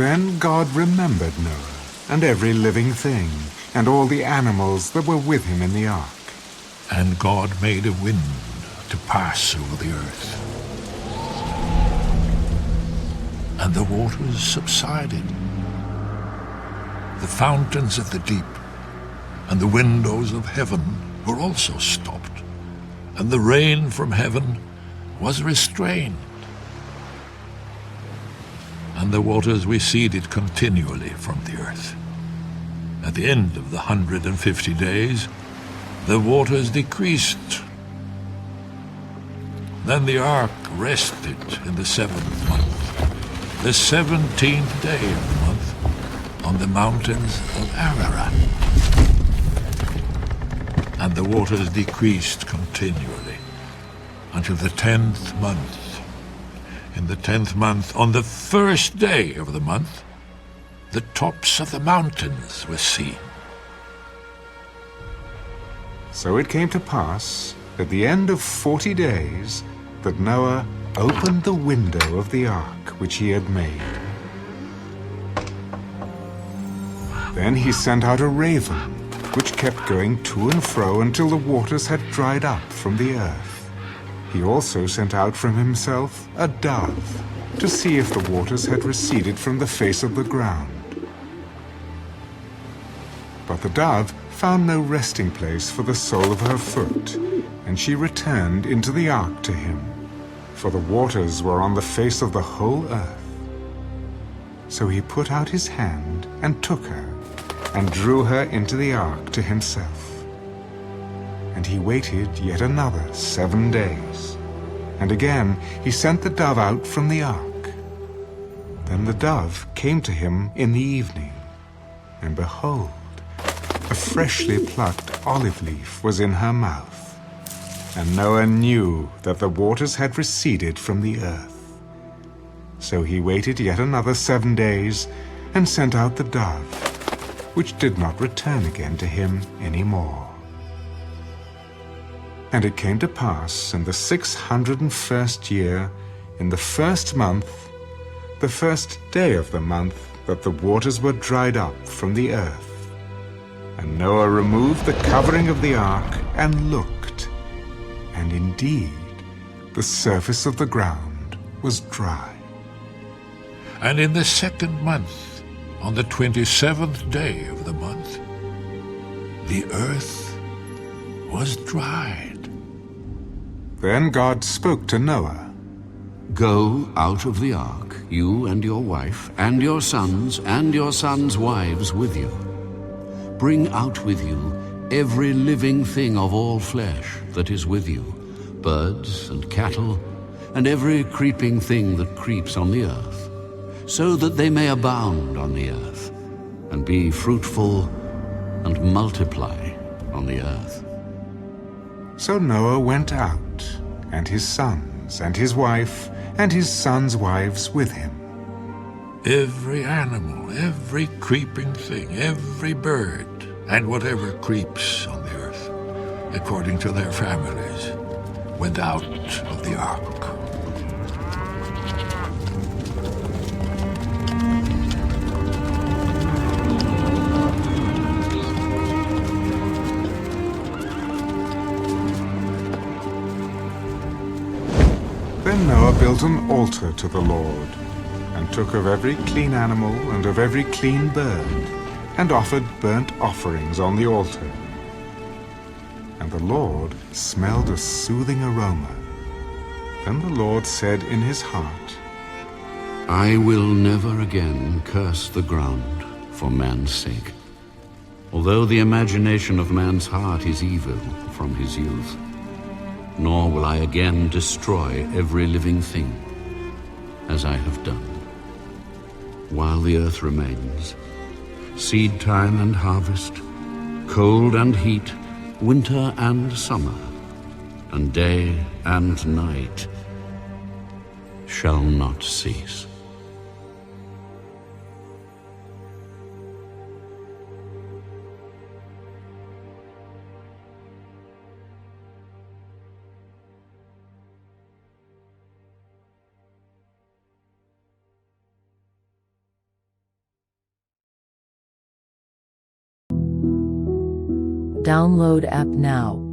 Then God remembered Noah and every living thing, and all the animals that were with him in the ark. And God made a wind to pass over the earth, and the waters subsided. The fountains of the deep and the windows of heaven were also stopped, and the rain from heaven was restrained. And the waters receded continually from the earth. At the end of the 150 days, the waters decreased. Then the ark rested in the 7th month, the 17th day of the month, on the mountains of Ararat. And the waters decreased continually until the 10th month. In the 10th month, on the 1st day of the month, the tops of the mountains were seen. So it came to pass, at the end of 40 days, that Noah opened the window of the ark which he had made. Then he sent out a raven, which kept going to and fro until the waters had dried up from the earth. He also sent out from himself a dove, to see if the waters had receded from the face of the ground. But the dove found no resting place for the sole of her foot, and she returned into the ark to him, for the waters were on the face of the whole earth. So he put out his hand and took her, and drew her into the ark to himself. And he waited yet another 7 days, and again he sent the dove out from the ark. Then the dove came to him in the evening, and behold, a freshly plucked olive leaf was in her mouth. And Noah knew that the waters had receded from the earth. So he waited yet another 7 days, and sent out the dove, which did not return again to him any more. And it came to pass in the 601st year, in the 1st month, the 1st day of the month, that the waters were dried up from the earth. And Noah removed the covering of the ark and looked, and indeed the surface of the ground was dry. And in the 2nd month, on the 27th day of the month, the earth was dried. Then God spoke to Noah. Go out of the ark, you and your wife, and your sons wives with you. Bring out with you every living thing of all flesh that is with you, birds and cattle, and every creeping thing that creeps on the earth, so that they may abound on the earth, and be fruitful and multiply on the earth. So Noah went out, and his sons, and his wife, and his sons' wives with him. Every animal, every creeping thing, every bird, and whatever creeps on the earth, according to their families, went out of the ark. Then Noah built an altar to the Lord, and took of every clean animal and of every clean bird, and offered burnt offerings on the altar. And the Lord smelled a soothing aroma. Then the Lord said in his heart, I will never again curse the ground for man's sake, although the imagination of man's heart is evil from his youth. Nor will I again destroy every living thing, as I have done. While the earth remains, seed time and harvest, cold and heat, winter and summer, and day and night shall not cease. Download app now.